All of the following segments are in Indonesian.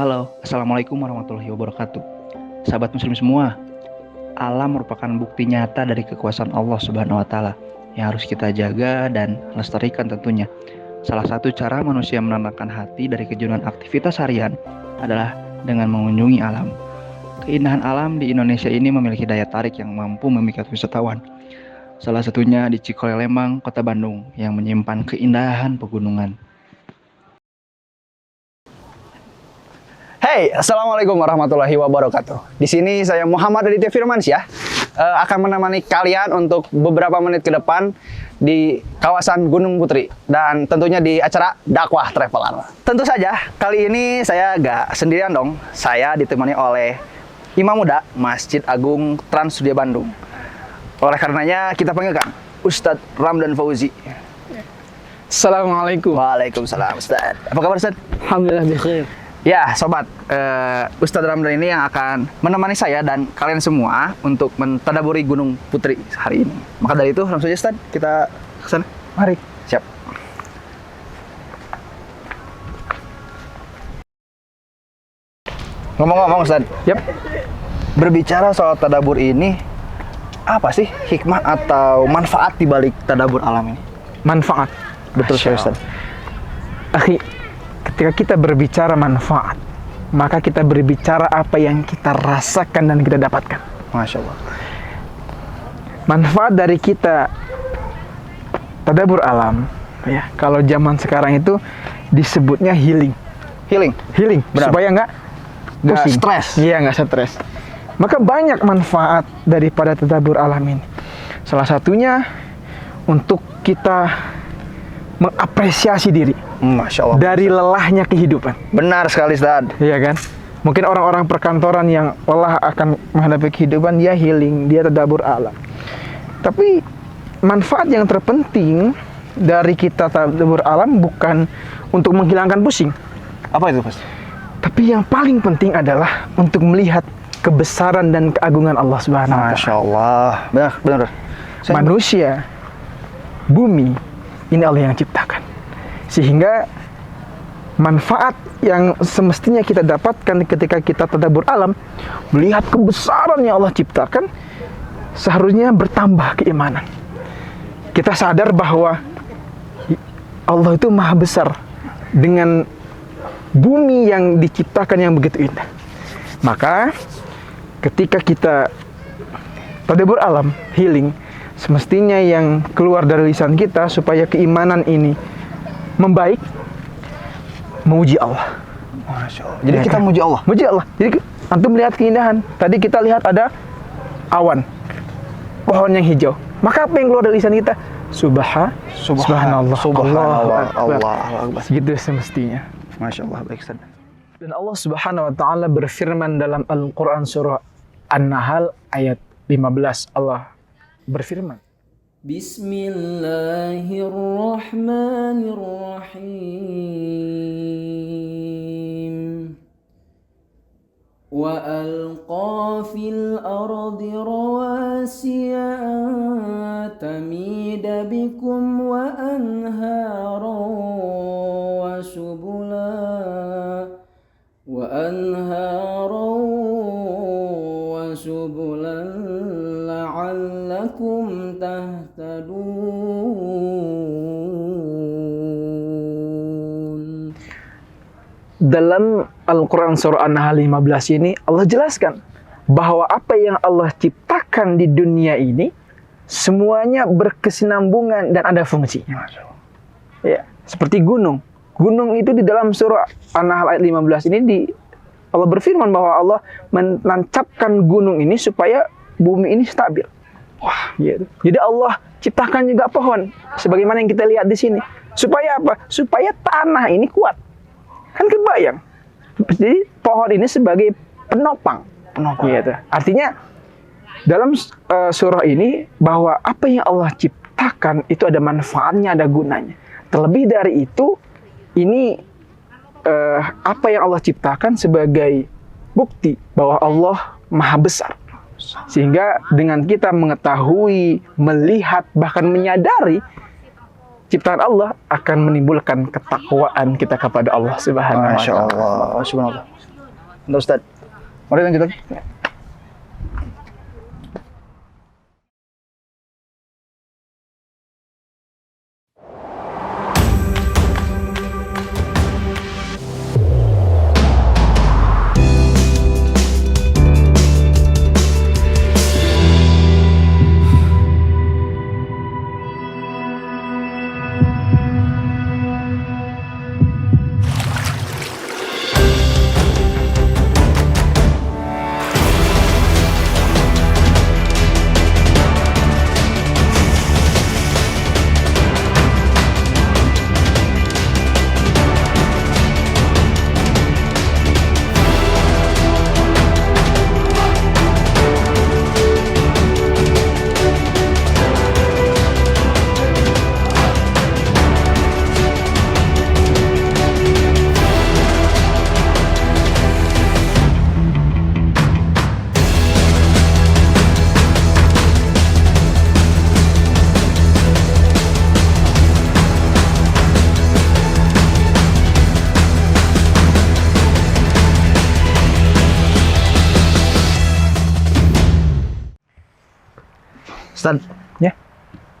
Halo, Assalamualaikum warahmatullahi wabarakatuh. Sahabat muslim semua, alam merupakan bukti nyata dari kekuasaan Allah Subhanahu wa taala yang harus kita jaga dan lestarikan tentunya. Salah satu cara manusia menenangkan hati dari kejenuhan aktivitas harian adalah dengan mengunjungi alam. Keindahan alam di Indonesia ini memiliki daya tarik yang mampu memikat wisatawan. Salah satunya di Cikole Lembang, Kota Bandung yang menyimpan keindahan pegunungan. Hey, assalamualaikum warahmatullahi wabarakatuh. Di sini saya Muhammad Aditya Firmansyah akan menemani kalian untuk beberapa menit ke depan di kawasan Gunung Putri dan tentunya di acara Dakwah Traveler. Tentu saja kali ini saya gak sendirian dong. Saya ditemani oleh Imam Muda Masjid Agung Trans Studio Bandung. Oleh karenanya kita panggilkan Ustadz Ramdan Fauzi. Assalamualaikum. Waalaikumsalam Ustadz. Apa kabar Ustadz? Alhamdulillah bikhair. Ya, sobat, Ustadz Ramdan ini yang akan menemani saya dan kalian semua untuk mentadaburi Gunung Putri hari ini. Maka dari itu, langsung saja Ustadz, kita ke sana. Mari. Siap. Ngomong-ngomong Ustadz, Yap. berbicara soal tadabur ini, apa sih hikmah atau manfaat di balik tadabur alam ini? Manfaat. Betul sekali Ustadz. Akhi, ketika kita berbicara manfaat, maka kita berbicara apa yang kita rasakan dan kita dapatkan. Masya Allah. Manfaat dari kita tadabbur alam, ya. Kalau zaman sekarang itu disebutnya healing. Healing. Benar. Supaya nggak pusing. stres. Iya, nggak stres. Maka banyak manfaat daripada tadabbur alam ini. Salah satunya untuk kita mengapresiasi diri Masya Allah. dari lelahnya kehidupan. Benar sekali Ustadz. Iya kan? Mungkin orang-orang perkantoran yang lelah akan menghadapi kehidupan, dia healing, dia tadabbur alam. Tapi manfaat yang terpenting dari kita tadabbur alam bukan untuk menghilangkan pusing. Apa itu Mas? Tapi yang paling penting adalah untuk melihat kebesaran dan keagungan Allah Subhanahu wa Masya taala. Allah. Benar. Manusia, bumi, ini Allah yang ciptakan. Sehingga manfaat yang semestinya kita dapatkan ketika kita tadabbur alam, melihat kebesaran yang Allah ciptakan, seharusnya bertambah keimanan. Kita sadar bahwa Allah itu maha besar dengan bumi yang diciptakan yang begitu indah. Maka ketika kita tadabbur alam, healing, semestinya yang keluar dari lisan kita supaya keimanan ini membaik, memuji Allah. Masya Allah. Jadi Ya kita kan? muji Allah. Muji Allah. Jadi antum melihat keindahan. Tadi kita lihat ada awan, pohon yang hijau. Maka apa yang keluar dari lisan kita? Subhanallah. Allah Akbar. Segitu semestinya. Masya Allah. Baik Ustaz. Dan Allah Subhanahu wa taala berfirman dalam Al-Qur'an surah An-Nahl ayat 15. Allah berfirman, Bismillahirrahmanirrahim. Wa alqa fil ardi rawasiya an tamida bikum wa anhara wa subulan la'allakum tahtadun. dalam Al-Quran surah An-Nahl 15 ini Allah jelaskan bahwa apa yang Allah ciptakan di dunia ini semuanya berkesinambungan dan ada fungsinya. Ya, seperti gunung. Gunung itu di dalam surah An-Nahl ayat 15 ini Allah berfirman bahwa Allah menancapkan gunung ini supaya bumi ini stabil. Wah, gitu. Jadi Allah ciptakan juga pohon sebagaimana yang kita lihat di sini. Supaya apa? Supaya tanah ini kuat. Kan kebayang. Jadi pohon ini sebagai penopang. Gitu. Artinya dalam surah ini bahwa apa yang Allah ciptakan itu ada manfaatnya, ada gunanya. Terlebih dari itu, ini apa yang Allah ciptakan sebagai bukti bahwa Allah maha besar. Sehingga dengan kita mengetahui, melihat, bahkan menyadari ciptaan Allah akan menimbulkan ketakwaan kita kepada Allah Subhanahu wa Masya taala. Allah. Subhanallah. Untuk Ustaz. Mari lanjut lagi. Ustaz, Ya.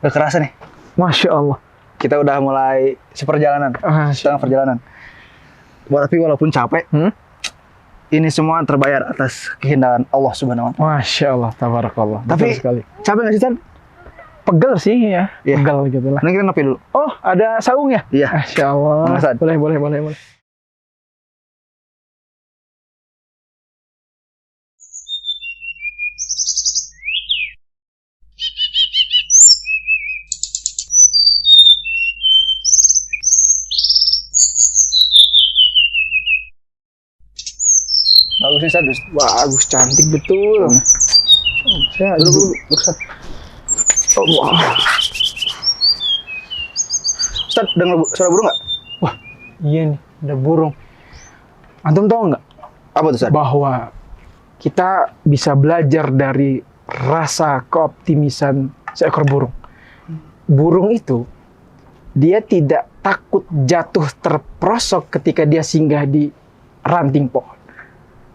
udah kerasa nih. Masya Allah. Kita udah mulai seperjalanan, setengah perjalanan. Tapi walaupun capek, ini semua terbayar atas kehendak Allah Subhanahu wa taala. Masya Allah, tabarakallah. Tapi Betul sekali. capek nggak sih, Ustaz? Pegel sih ya, Iya. pegel gitu lah. Nah, kita ngopi dulu. Oh, ada saung ya? Iya. Masya Allah. Mas Ad. Boleh. Bagus nih, Ustaz. Bagus, cantik betul. Saya Duduk, Ustaz. Allah. Ustaz, dengar suara burung nggak? Wah, iya nih, ada burung. Antum tahu nggak Apa tuh, Ustaz? bahwa kita bisa belajar dari rasa keoptimisan seekor burung. Burung itu dia tidak takut jatuh terperosok ketika dia singgah di ranting pohon.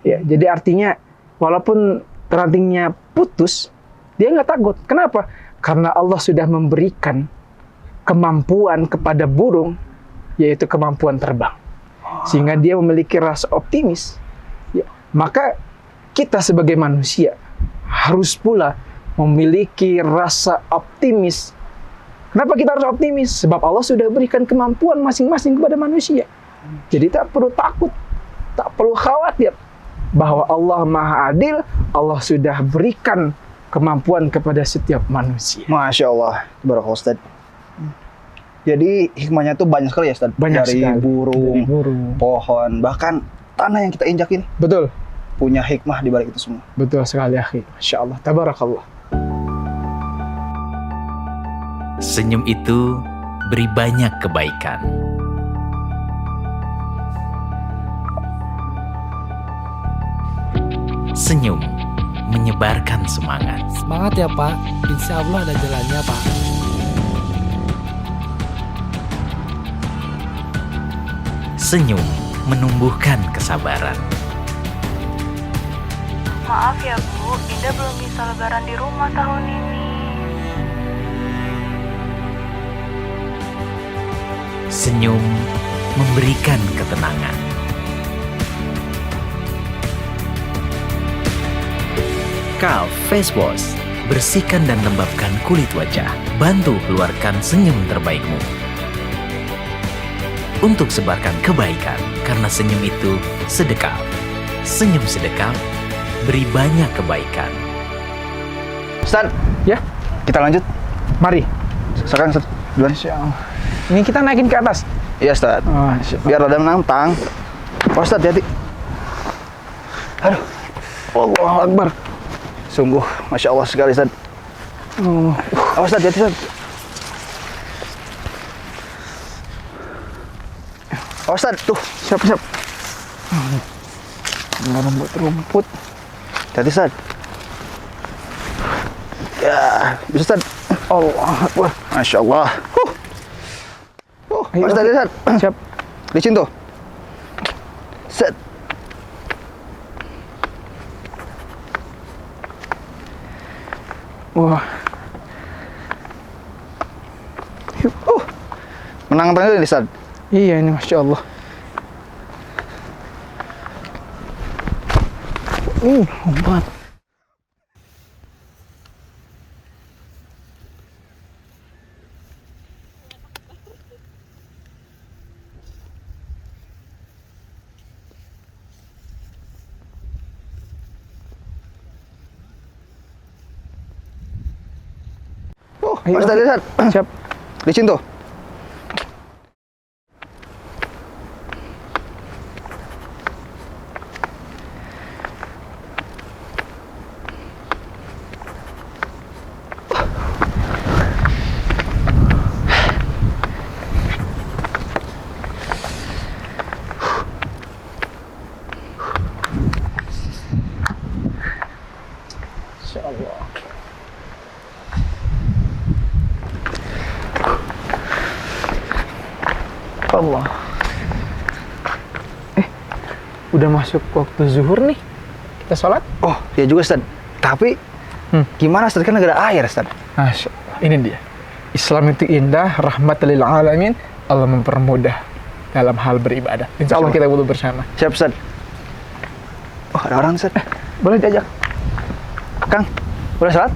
Ya, jadi artinya walaupun rantingnya putus, dia nggak takut. Kenapa? Karena Allah sudah memberikan kemampuan kepada burung, yaitu kemampuan terbang. Sehingga dia memiliki rasa optimis. Ya, maka kita sebagai manusia harus pula memiliki rasa optimis. Kenapa kita harus optimis? Sebab Allah sudah berikan kemampuan masing-masing kepada manusia. Jadi tak perlu takut, tak perlu khawatir bahwa Allah Maha Adil. Allah sudah berikan kemampuan kepada setiap manusia. Masya Allah, barakallahu, Ustaz. Jadi hikmahnya tuh banyak sekali ya, Ustaz. Banyak dari sekali. burung, Dari burung. pohon, bahkan tanah yang kita injak ini Betul, punya hikmah di balik itu semua. betul sekali, akhi. Masya Allah, tabarakallah. Senyum itu beri banyak kebaikan. Senyum menyebarkan semangat. Semangat ya Pak, insya Allah ada jalannya Pak. Senyum menumbuhkan kesabaran. Maaf ya Bu, Indah belum bisa lebaran di rumah tahun ini. Senyum memberikan ketenangan. Calf Face Wash, bersihkan dan lembabkan kulit wajah. Bantu keluarkan senyum terbaikmu. Untuk sebarkan kebaikan, karena senyum itu sedekah. Senyum sedekah, beri banyak kebaikan. Ustaz, Ya, kita lanjut. mari. Sekarang, Ustaz, duluan. Masya Allah. Ini kita naikin ke atas. Iya, Ustaz. Masya Allah. Biar rada menantang. Oh, Ustaz, hati. Aduh. Allahu Akbar. Sungguh, Masya Allah sekali, Ustaz. Oh, Oh, Ustaz, hati, Ustaz. Oh, Ustaz, tuh. siap. Rumput. Hati, Ustaz. Ya, bisa, Ustaz. Allah Akbar. Masya Allah. Ayo, Ustaz, Ustaz. Siap. Licin tuh. Set. Wah. Menang tengah ini, Ustaz. Iya ini Masya Allah. Lompat. Ayo, Ustaz, Ustaz. siap. Licin tuh. Masya Allah. Allah. Udah masuk waktu zuhur nih. Kita sholat? Oh, ya juga, Ustaz. Tapi gimana, Ustaz? Kan nggak ada air, Ustaz. Masya Allah. Ini dia. Islam itu indah, rahmatan lil alamin. Allah mempermudah dalam hal beribadah. Insya Allah kita wudhu bersama. Siap, Ustaz. Oh, ada orang, Ustaz. Boleh diajak? Kang, udah sholat?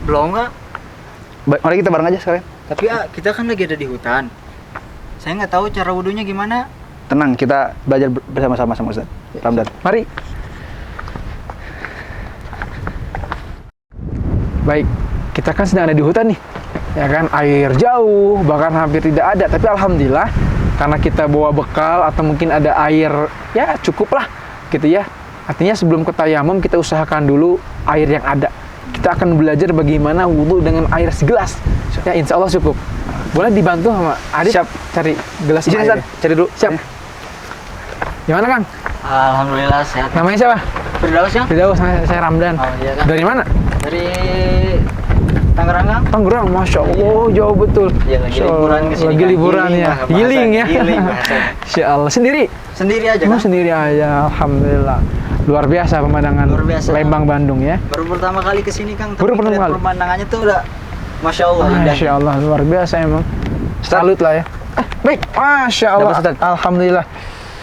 Belum nggak? Mari kita bareng aja sekalian. Tapi kita kan lagi ada di hutan. Saya nggak tahu cara wudhunya gimana. Tenang, kita belajar bersama-sama sama Ustaz. Ramdan. Mari. Baik, kita kan sedang ada di hutan nih. Ya kan, air jauh, bahkan hampir tidak ada. Tapi alhamdulillah, karena kita bawa bekal atau mungkin ada air, ya cukup lah gitu ya. Artinya sebelum ke tayamum, kita usahakan dulu air yang ada. Kita akan belajar bagaimana wudhu dengan air segelas. Ya insya Allah cukup. Boleh dibantu sama Adit? Siap. Cari gelas Sini, air. Ustaz. Cari dulu. Siap. Gimana Kang? Alhamdulillah sehat. Namanya siapa? Firdaus ya? Firdaus, saya Ramdan. Oh iya kan. Dari mana? Dari Tangerang Kang. Tangerang, Masya Allah, jauh betul. Iya, lagi Masya liburan Allah. kesini, Lagi Kang. liburan Healing, ya. bahasa- Healing ya. healing bahasa. Insya Allah. Sendiri? Sendiri aja Oh, kan? sendiri aja, Alhamdulillah. Luar biasa pemandangan Luar biasa. Lembang, Bandung ya. Baru pertama kali kesini Kang. Baru Tapi pertama ngeliat kali? pemandangannya tuh udah Masya Allah indah. Masya Allah, luar biasa emang. Salut lah ya. Baik, Masya Allah. Dapat, Ustaz? Alhamdulillah.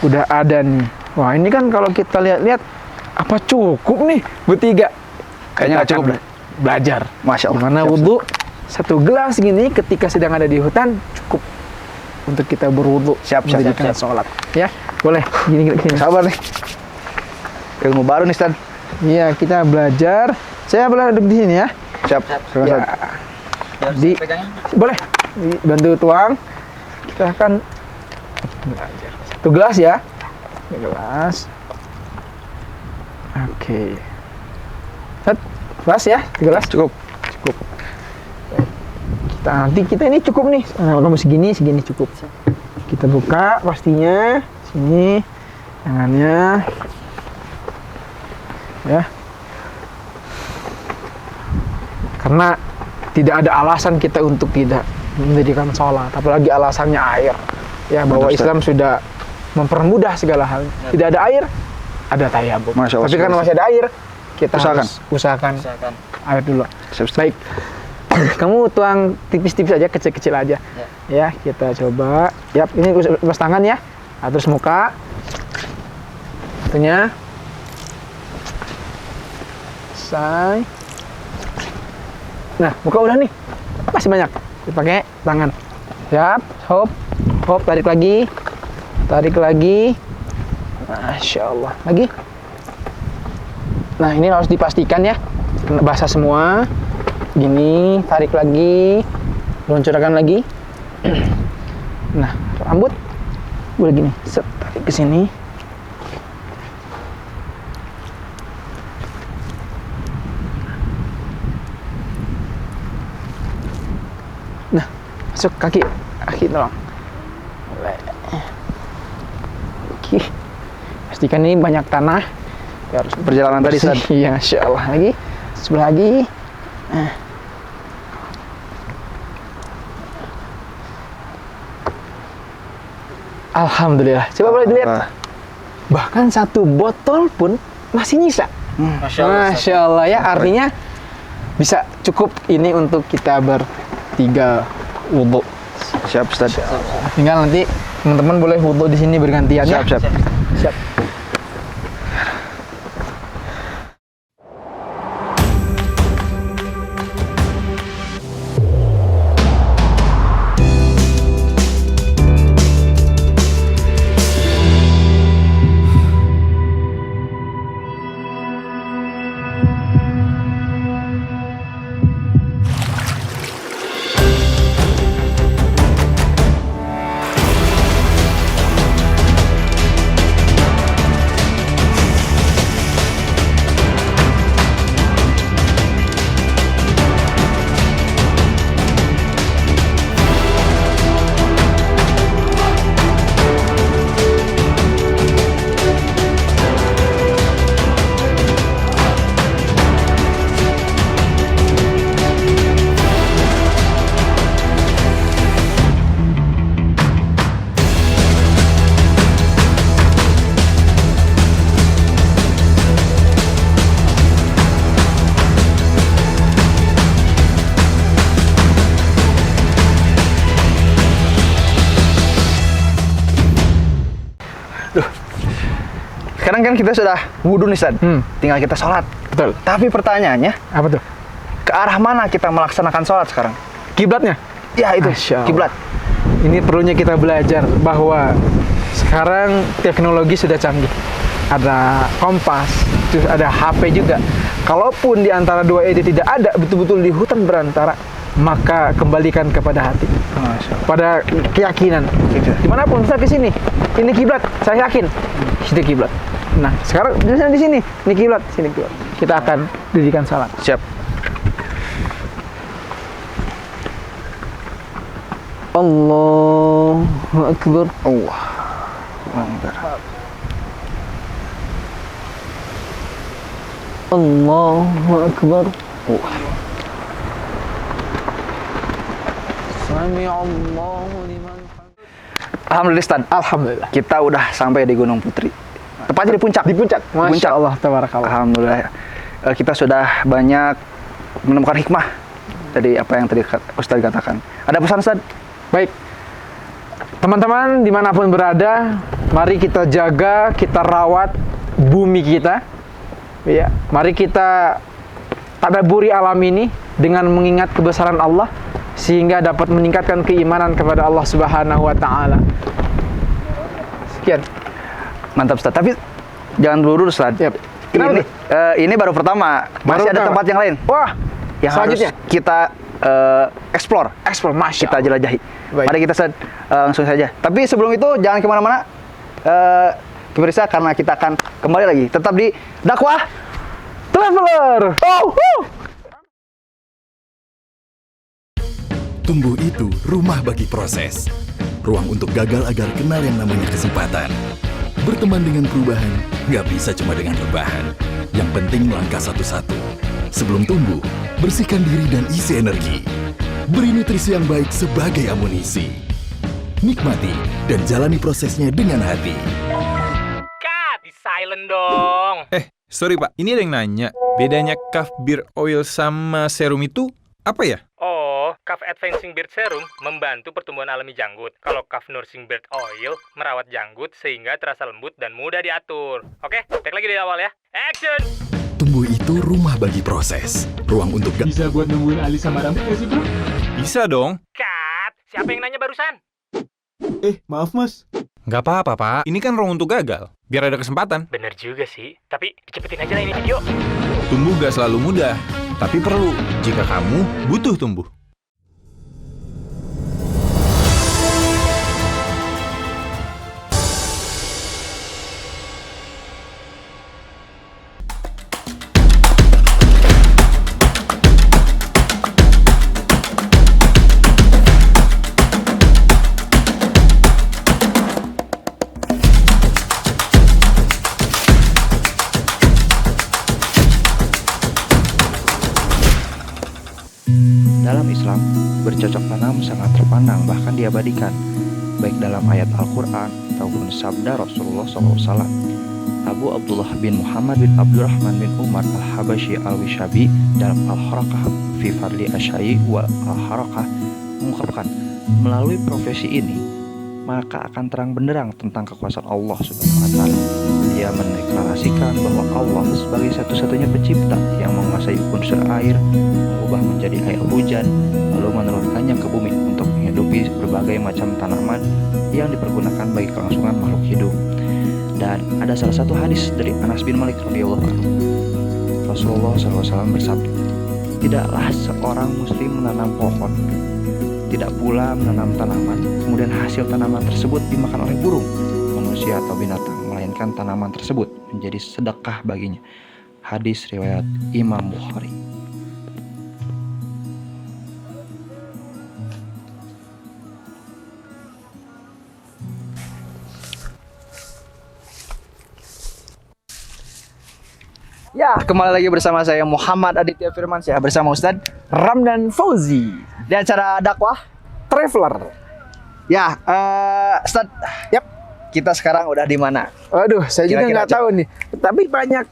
Udah ada nih. Wah ini kan kalau kita lihat-lihat, apa cukup nih bertiga? Kayaknya nggak Kita cukup akan deh. Belajar. Masya Allah. Gimana Siap, wudhu satu gelas gini ketika sedang ada di hutan cukup untuk kita berwudhu. Siap, siap, menjadikan siap. sholat. Ya, boleh. Gini. Sabar nih. Ilmu baru nih, Ustaz. Iya, kita belajar. Saya boleh duduk di sini ya. Siap. Silakan, Ya. Ustaz. Biar Di- saya pegangin. Boleh. Bantu tuang. Kita akan belajar. Satu gelas ya. Satu gelas. Oke. Set. Gelas ya. Satu gelas. Cukup. Cukup. Kita ini cukup nih. Nah, kamu segini cukup. Kita buka pastinya. Sini. Tangannya. Ya. Karena tidak ada alasan kita untuk tidak mendirikan sholat, apalagi alasannya air. Ya, bahwa Betul, Ustaz. Islam sudah mempermudah segala hal. Tidak ada air, ada tayamum. Masya Allah, Tapi karena Ustaz. masih ada air, kita Usahakan. harus usahakan Usahakan. air dulu. Siap, Ustaz. Baik. Kamu tuang tipis-tipis aja, kecil-kecil aja. Ya, kita coba. Yap, ini lepas tangan ya. Nah, terus muka. Satunya. Say. Nah, muka udah nih. Masih banyak. Dipakai tangan. Siap, hop. Hop, tarik lagi. Tarik lagi. Masya Allah. Lagi. Nah, ini harus dipastikan ya. Kena basah semua. Gini, tarik lagi. Luncurkan lagi. Nah, rambut boleh gini. Set, tarik ke sini. Nah, masuk kaki tolong. Oke. Pastikan ini banyak tanah. Ya, harus Perjalanan tadi, bersih. Ustaz. Iya, Masya Allah. Lagi, sebelah lagi. Nah. Alhamdulillah. Coba boleh dilihat. Ah. Bahkan satu botol pun masih nyisa. Masya Allah. Masya Allah ya. Artinya bisa cukup ini untuk kita bertiga wudhu. Siap Ustaz. Tinggal nanti teman-teman boleh wudhu di sini bergantian ya. Siap. Siap. Sekarang kan kita sudah wudhu nih Ustaz. Tinggal kita sholat. Betul. Tapi pertanyaannya, Apa tuh? ke arah mana kita melaksanakan sholat sekarang? Kiblatnya. Ya itu, Masya Allah. kiblat. Ini perlunya kita belajar bahwa sekarang teknologi sudah canggih. Ada kompas, terus ada HP juga. Kalaupun di antara dua itu tidak ada, betul-betul di hutan berantara, maka kembalikan kepada hati, pada keyakinan. Dimanapun saya ke sini, ini kiblat, saya yakin, situ kiblat. Nah, sekarang di sini, ini kiblat, sini kiblat. Kita akan dirikan salat. Siap. Allahu Akbar. Allah. Allahu Akbar. Sami Allahu liman hamid. Alhamdulillah Ustaz. Alhamdulillah. Kita udah sampai di Gunung Putri. Tepatnya di puncak. Di puncak. Masya Puncak. Allah, tabarakallah. Alhamdulillah. Kita sudah banyak menemukan hikmah dari apa yang tadi Ustaz katakan. Ada pesan Ustaz? Baik. Teman-teman dimanapun berada, mari kita jaga, kita rawat bumi kita. Ya, mari kita tadaburi alam ini dengan mengingat kebesaran Allah sehingga dapat meningkatkan keimanan kepada Allah Subhanahu wa taala. Sekian. Mantap Ustaz. Tapi jangan buru Ustaz. Yap. Kenapa Ini, nih? ini baru pertama. Masih ada pertama. tempat yang lain Wah, yang harus selanjutnya kita explore. explore, masya Kita Allah. jelajahi. Baik. Mari kita Ustaz, langsung saja. Tapi sebelum itu jangan kemana-mana. Pemirsa, karena kita akan kembali lagi. Tetap di Dakwah Traveler. Tumbuh itu rumah bagi proses. Ruang untuk gagal agar kenal yang namanya kesempatan. Berteman dengan perubahan, nggak bisa cuma dengan rebahan. Yang penting melangkah satu-satu. Sebelum tumbuh, bersihkan diri dan isi energi. Beri nutrisi yang baik sebagai amunisi. Nikmati dan jalani prosesnya dengan hati. Cut! Di silent dong. Sorry Pak, ini ada yang nanya, bedanya Calf Beard Oil sama serum itu apa ya? Oh, Calf Advancing Beard Serum membantu pertumbuhan alami janggut. Kalau Calf Nourishing Beard Oil merawat janggut sehingga terasa lembut dan mudah diatur. Oke, take lagi dari awal ya. Action! Tumbuh itu rumah bagi proses. Ruang untuk Bisa buat nungguin alis sama rambut gak sih bro? Bisa dong. Cut! Siapa yang nanya barusan? Maaf mas. Nggak apa-apa Pak, ini kan ruang untuk gagal. Biar ada kesempatan. Bener juga sih, tapi dicepetin aja lah ini video. Tumbuh gak selalu mudah, tapi perlu jika kamu butuh tumbuh. Dalam Islam, bercocok tanam sangat terpandang bahkan diabadikan, baik dalam ayat Al-Quran ataupun sabda Rasulullah SAW. Abu Abdullah bin Muhammad bin Abdurrahman bin Umar al-Habashi al-Wishabi dalam Al-Harakah fi Fadli Asyai wa Al-Harakah mengungkapkan, melalui profesi ini maka akan terang benderang tentang kekuasaan Allah Subhanahu wa Ta'ala. Dia mendeklarasikan bahwa Allah sebagai satu-satunya pencipta yang menguasai unsur air, mengubah menjadi air hujan, lalu menurunkannya ke bumi untuk menghidupi berbagai macam tanaman yang dipergunakan bagi kelangsungan makhluk hidup. Dan ada salah satu hadis dari Anas bin Malik radhiyallahu anhu. Rasulullah SAW bersabda, tidaklah seorang muslim menanam pohon, tidak pula menanam tanaman, kemudian hasil tanaman tersebut dimakan oleh burung, manusia atau binatang, melainkan tanaman tersebut menjadi sedekah baginya. Hadis riwayat Imam Bukhari. Ya, kembali lagi bersama saya Muhammad Aditya Firmansyah bersama Ustadz Ramdan Fauzi di acara dakwah Traveler. Ya, Ustadz, yap, kita sekarang udah di mana? Waduh, saya juga nggak tahu nih. Tapi banyak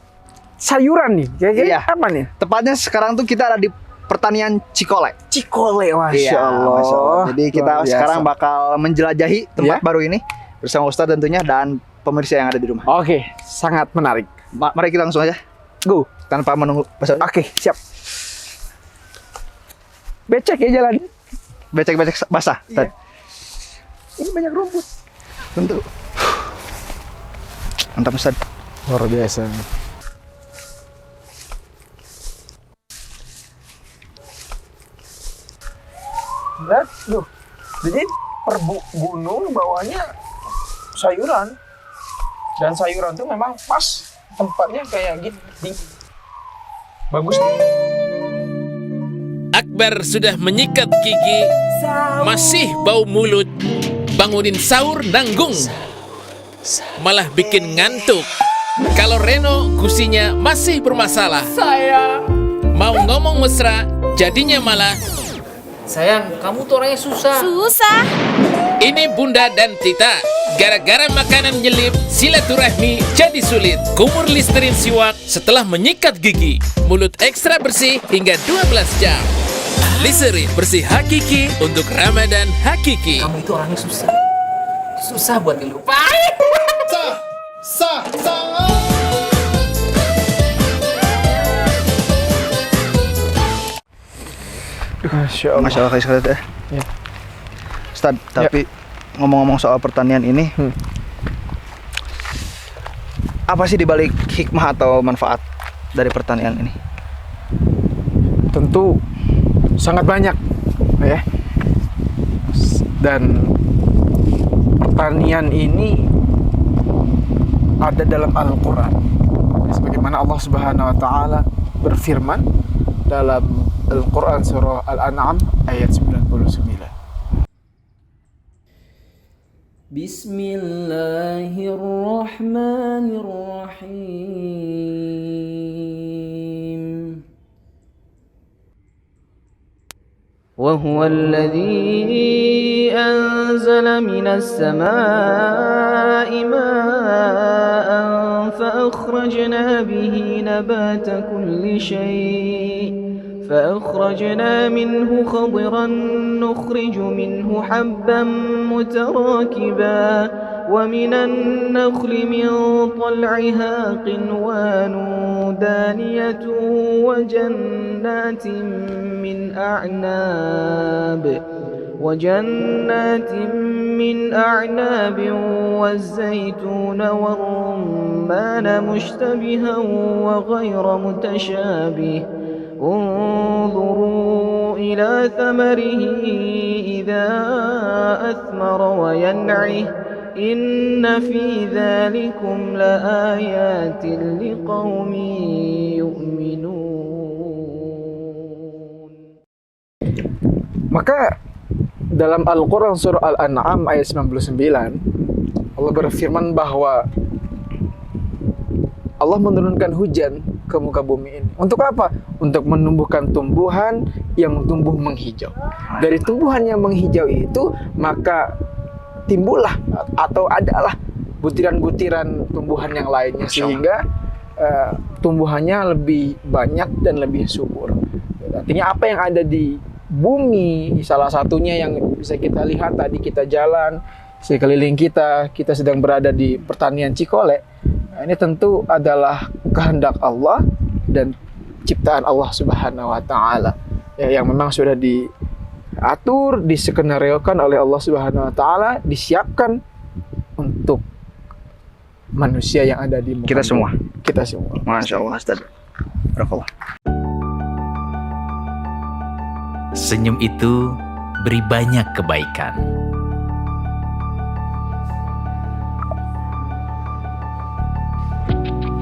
sayuran nih. Kayaknya apa nih? Tepatnya sekarang tuh kita ada di pertanian Cikole. Cikole, Masya Iya, Allah. Masya Allah. Jadi kita Luar biasa. sekarang bakal menjelajahi tempat baru ini bersama Ustadz tentunya dan pemirsa yang ada di rumah. Oke, sangat menarik. Mari kita langsung aja. Go. Tanpa menunggu pasal. Oke, siap. Becek ya jalan. Becek-becek basah. Iya. Ini banyak rumput. Tentu. Mantap Ustaz. Luar biasa. Lihat, loh. Jadi per gunung bawahnya sayuran. Dan sayuran tuh memang pas tempatnya kayak gini. Bagus. Akbar sudah menyikat gigi, masih bau mulut, bangunin sahur nanggung, malah bikin ngantuk. Kalau Reno gusinya masih bermasalah, Sayang, mau ngomong mesra, jadinya malah sayang, kamu tuh orangnya susah. Susah. ini Bunda dan Tita. Gara-gara makanan nyelip, silaturahmi jadi sulit. Kumur Listerin Siwak setelah menyikat gigi. Mulut ekstra bersih hingga 12 jam. Listerin bersih hakiki untuk Ramadan hakiki. Kamu itu orangnya susah. Susah buat dilupain. Masya Allah Ustaz ya. Ustaz, tapi ngomong-ngomong soal pertanian ini, apa sih dibalik hikmah atau manfaat dari pertanian ini? Tentu sangat banyak, ya. Dan pertanian ini ada dalam Al-Quran. Sebagaimana Allah Subhanahu Wa Taala berfirman dalam Al-Quran surah Al-An'am ayat 99. Bismillahirrahmanirrahim. وهو الذي أنزل من السماء ماء فأخرجنا به نبات كل شيء فأخرجنا منه خضرا نخرج منه حبا متراكبا ومن النخل من طلعها قنوان دانية وجنات من أعناب والزيتون والرمان مشتبها وغير متشابه انظروا إلى ثمره إذا أثمر وينعه إن في ذلكم لآيات لقوم يؤمنون. Maka dalam Al-Quran surah Al-An'am ayat 99 Allah berfirman bahwa Allah menurunkan hujan ke muka bumi ini. Untuk apa? Untuk menumbuhkan tumbuhan yang tumbuh menghijau. Dari tumbuhan yang menghijau itu maka timbullah atau adalah butiran-butiran tumbuhan yang lainnya sehingga tumbuhannya lebih banyak dan lebih subur. Artinya apa yang ada di bumi, salah satunya yang bisa kita lihat tadi kita jalan sekeliling kita sedang berada di pertanian Cikole. Nah, ini tentu adalah kehendak Allah dan ciptaan Allah Subhanahu wa taala. Yang memang sudah diatur, diskenariokan oleh Allah Subhanahu wa taala, disiapkan untuk manusia yang ada di muka Kita semua. Kita semua. Masya Allah, Ustaz. Barakallah. Senyum itu beri banyak kebaikan.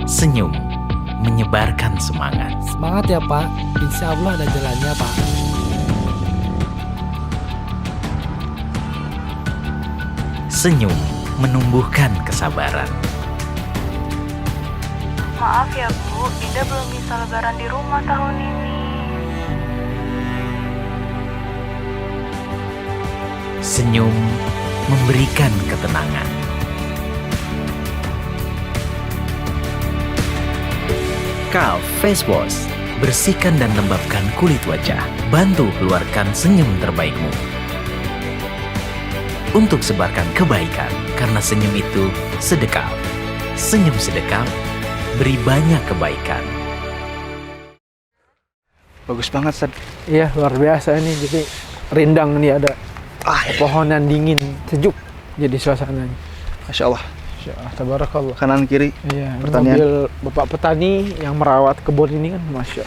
Senyum menyebarkan semangat. Semangat ya Pak, insya Allah ada jalannya Pak. Senyum menumbuhkan kesabaran. Maaf ya Bu, Dinda belum bisa lebaran di rumah tahun ini. Senyum memberikan ketenangan. Calf Face Wash, bersihkan dan lembabkan kulit wajah. Bantu keluarkan senyum terbaikmu. Untuk sebarkan kebaikan, karena senyum itu sedekah. Senyum sedekah, beri banyak kebaikan. Bagus banget, Ustaz. Iya, luar biasa ini. Jadi rindang nih ada pohonan dingin, sejuk jadi suasananya. Masya Allah. Masya Allah, tabarakallah. Kanan kiri. Iya, ini pertanian. mobil bapak petani yang merawat kebun ini kan, masya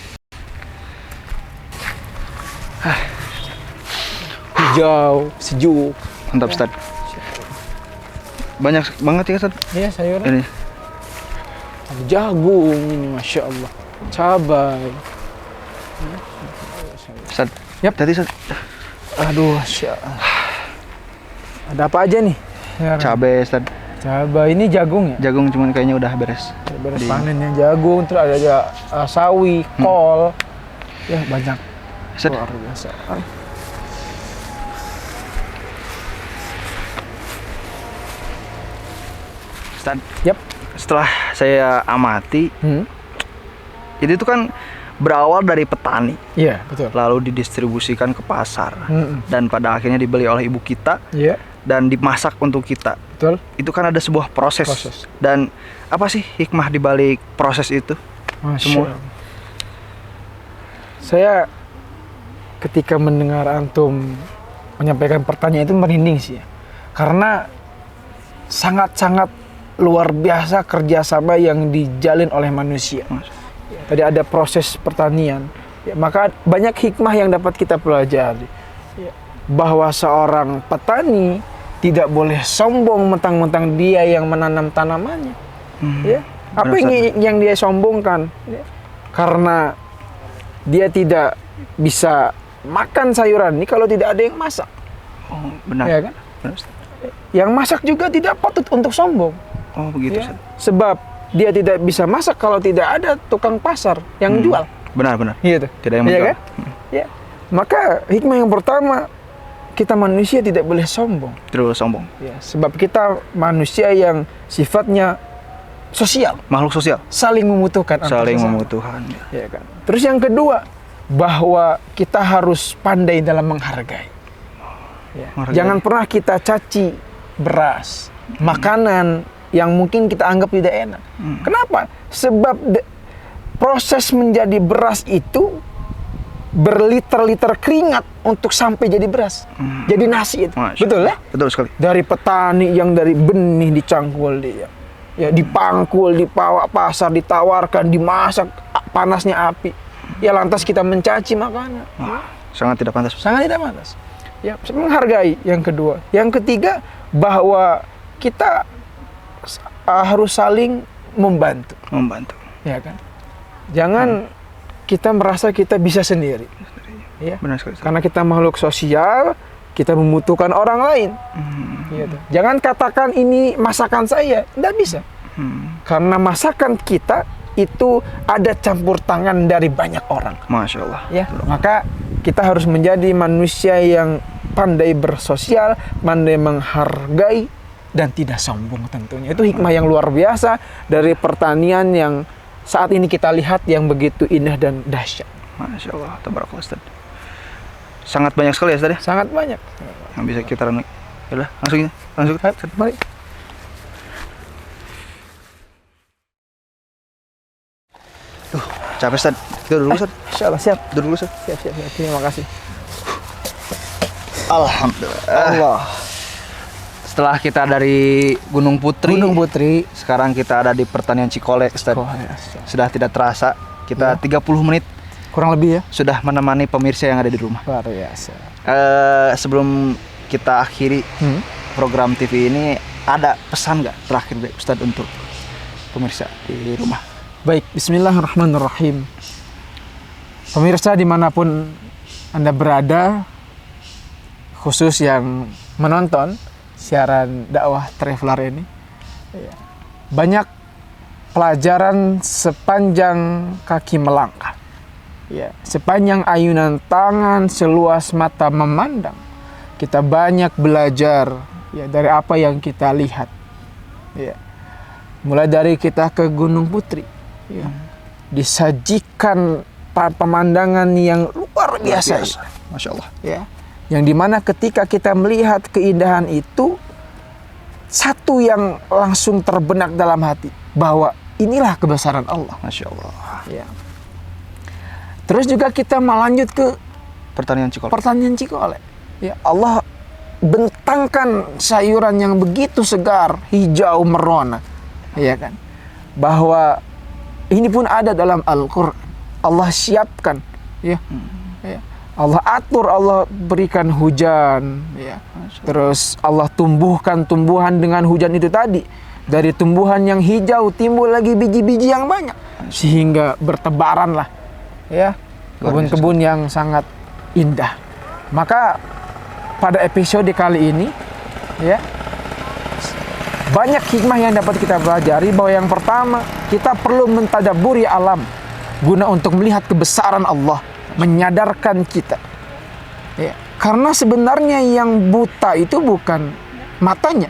Allah. Hijau, sejuk. Mantap, Ustaz. Banyak banget ya, Ustaz. Iya, sayuran. Ini. Ada jagung ini, masya Allah. Cabai. Ustaz. Yap, tadi Ustaz. Aduh, masya Allah. Ada apa aja nih? Cabai, Ustaz. Cabai, ini jagung ya? Jagung cuman kayaknya udah beres. Beres panennya jagung, terus ada aja sawi, kol. Ya, banyak. Ustaz. Luar biasa. Ustaz. Yap. Setelah saya amati, itu tuh kan berawal dari petani. Iya, betul. Lalu didistribusikan ke pasar. Dan pada akhirnya dibeli oleh ibu kita. Iya. Dan dimasak untuk kita. Betul. Itu kan ada sebuah proses. Dan apa sih hikmah di balik proses itu? Semua. Saya ketika mendengar antum menyampaikan pertanyaan itu merinding sih ya. Karena sangat-sangat luar biasa kerjasama yang dijalin oleh manusia. Ya, tadi ada proses pertanian. Ya, maka banyak hikmah yang dapat kita pelajari. Ya, bahwa seorang petani tidak boleh sombong mentang-mentang dia yang menanam tanamannya. Ya, apa yang dia sombongkan? Ya, karena dia tidak bisa makan sayuran ini kalau tidak ada yang masak. Oh, benar. Ya kan? Benar. Yang masak juga tidak patut untuk sombong. Oh, begitu. Ya, sebab dia tidak bisa masak kalau tidak ada tukang pasar yang jual. Benar. Gitu. Tidak yang menjual. menjual. Kan? Ya. Maka hikmah yang pertama, kita manusia tidak boleh sombong. Terus sombong. Ya, sebab kita manusia yang sifatnya sosial. Makhluk sosial. Saling membutuhkan. Saling membutuhkan. Ya kan. Terus yang kedua, bahwa kita harus pandai dalam menghargai. Ya. Jangan pernah kita caci beras, makanan yang mungkin kita anggap tidak enak. Kenapa? Sebab proses menjadi beras itu berliter-liter keringat untuk sampai jadi beras, jadi nasi itu. Betul ya? Betul sekali. Dari petani yang dari benih dicangkul dia, ya dipangkul, dibawa pasar, ditawarkan, dimasak, panasnya api. Ya lantas kita mencaci makanan. Sangat tidak pantas. Sangat tidak pantas. Ya, menghargai yang kedua. Yang ketiga, bahwa kita harus saling membantu. Membantu. Ya kan? Jangan kita merasa kita bisa sendiri. Ya. Benar sekali. Karena kita makhluk sosial, kita membutuhkan orang lain. Gitu. Jangan katakan ini masakan saya, tidak bisa. Karena masakan kita itu ada campur tangan dari banyak orang. Masya Allah. Ya, maka kita harus menjadi manusia yang pandai bersosial, pandai menghargai dan tidak sombong tentunya. Itu hikmah yang luar biasa dari pertanian yang saat ini kita lihat yang begitu indah dan dahsyat. Masya Allah, tabarakallah Ustaz. Sangat banyak sekali ya Ustaz ya? Sangat banyak. Yang bisa kita renung. Yaudah, langsung. Mari. Capek Ustaz. Kita duduk dulu Ustaz. Insyaallah siap. Duduk dulu Ustaz. Siap. Terima kasih. Alhamdulillah. Allah. Setelah kita dari Gunung Putri, sekarang kita ada di pertanian Cikole, Ustaz. Sudah tidak terasa, kita 30 menit kurang lebih ya sudah menemani pemirsa yang ada di rumah. Luar biasa. Sebelum kita akhiri program TV ini, ada pesan nggak terakhir dari Ustaz untuk pemirsa di rumah? Baik, bismillahirrahmanirrahim. Pemirsa dimanapun Anda berada, khusus yang menonton siaran dakwah traveler ini, banyak pelajaran sepanjang kaki melangkah, sepanjang ayunan tangan, seluas mata memandang. Kita banyak belajar dari apa yang kita lihat, mulai dari kita ke Gunung Putri, disajikan pemandangan yang luar biasa. Masya Allah. Yang dimana ketika kita melihat keindahan itu, satu yang langsung terbenak dalam hati, bahwa inilah kebesaran Allah. Masya Allah. Terus juga kita melanjut ke pertanian Cikole. Allah bentangkan sayuran yang begitu segar, hijau merona, kan? Bahwa ini pun ada dalam Al-Quran. Allah siapkan, Allah atur, Allah berikan hujan, terus Allah tumbuhkan tumbuhan dengan hujan itu tadi. Dari tumbuhan yang hijau timbul lagi biji-biji yang banyak, sehingga bertebaran lah, kebun-kebun yang sangat indah. Maka pada episode kali ini, banyak hikmah yang dapat kita pelajari. Bahwa yang pertama, kita perlu mentadaburi alam guna untuk melihat kebesaran Allah, menyadarkan kita. Karena sebenarnya yang buta itu bukan matanya,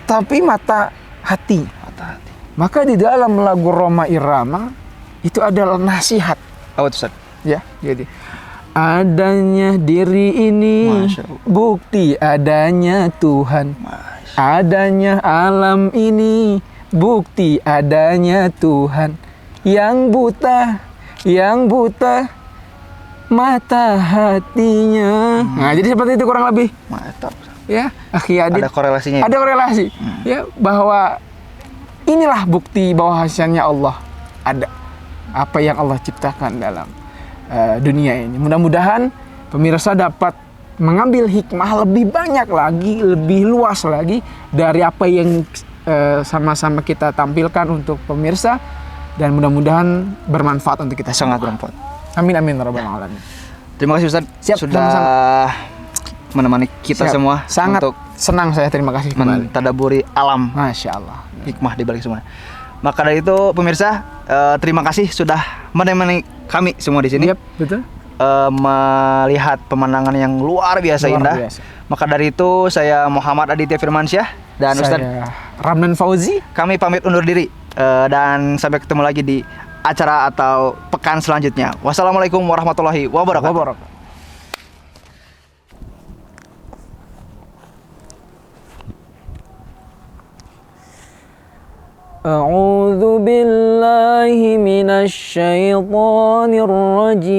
tapi mata hati. Maka di dalam lagu Roma Irama itu adalah nasihat. Apa itu Ustaz? Jadi adanya diri ini bukti adanya Tuhan. Adanya alam ini bukti adanya Tuhan. Yang buta mata hatinya. Nah, jadi seperti itu kurang lebih. Mantap. Akhi Adit. Ada korelasinya. Ada korelasi. Bahwa inilah bukti bahwasanya Allah ada. Apa yang Allah ciptakan dalam dunia ini. Mudah-mudahan pemirsa dapat mengambil hikmah lebih banyak lagi, lebih luas lagi dari apa yang sama-sama kita tampilkan untuk pemirsa, dan mudah-mudahan bermanfaat untuk kita. Sangat bermanfaat. Amin rabbal alamin. Terima kasih Ustaz. Siap, sudah menemani kita semua. Sangat untuk senang saya, terima kasih kembali. Mentadaburi alam. Masya Allah. Hikmah di balik semua. Maka dari itu pemirsa, terima kasih sudah menemani kami semua di sini. Betul. Melihat pemandangan yang luar biasa indah. Maka dari itu saya Muhammad Aditya Firmansyah dan Ustaz Ramdan Fauzi. Kami pamit undur diri dan sampai ketemu lagi di acara atau pekan selanjutnya. Wassalamualaikum warahmatullahi wabarakatuh. A'udzu billahi minasy syaithanir rajim.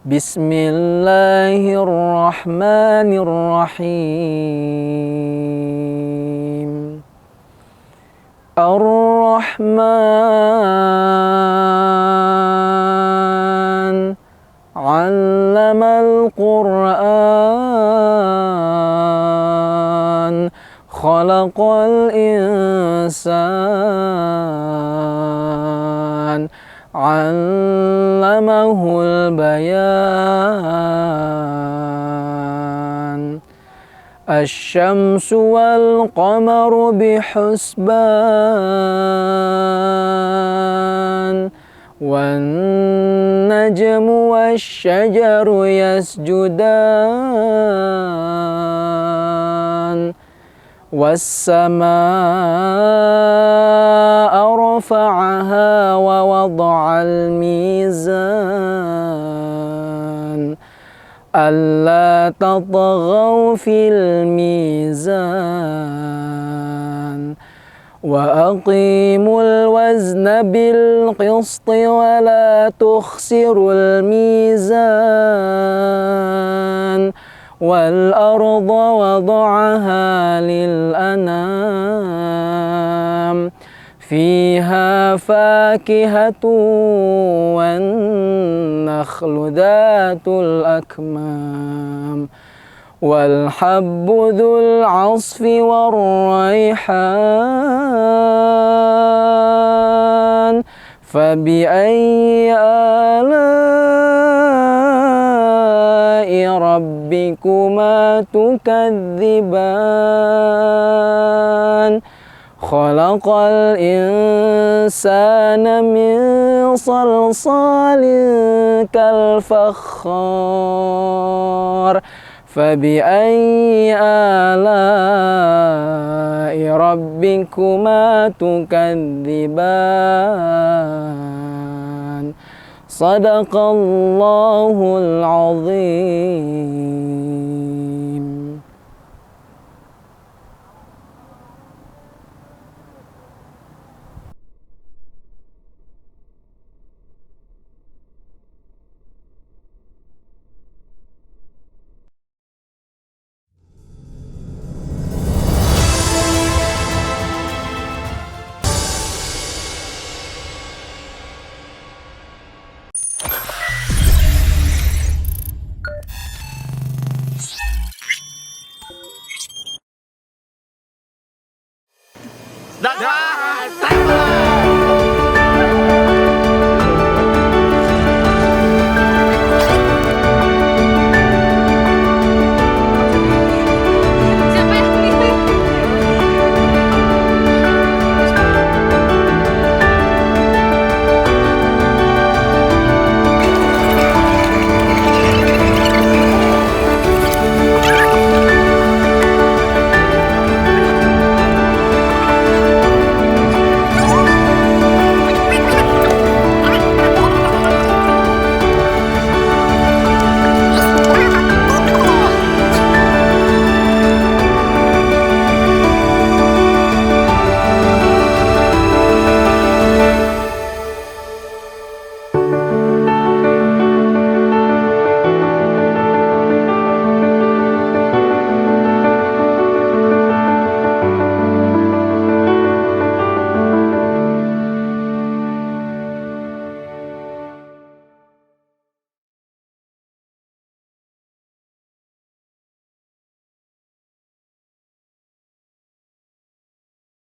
Bismillahirrahmanirrahim. Ar-Rahman 'allamal Qur'an, khalaqal insan, 'allamahul bayan. Asy-syamsu wal qamaru bihusban, والنجم والشجر يسجدان والسماء رفعها ووضع الميزان ألا تطغوا في الميزان وأقيموا الوزن بالقسط ولا تخسروا الميزان والأرض وضعها للأنام فيها فاكهة والنخل ذات الأكمام والحب ذو العصف والريحان فبأي آلاء ربكما تكذبان خلق الإنسان من صلصال كالفخار فبأي آلاء ربكما تكذبان صدق الله العظيم. Dakwah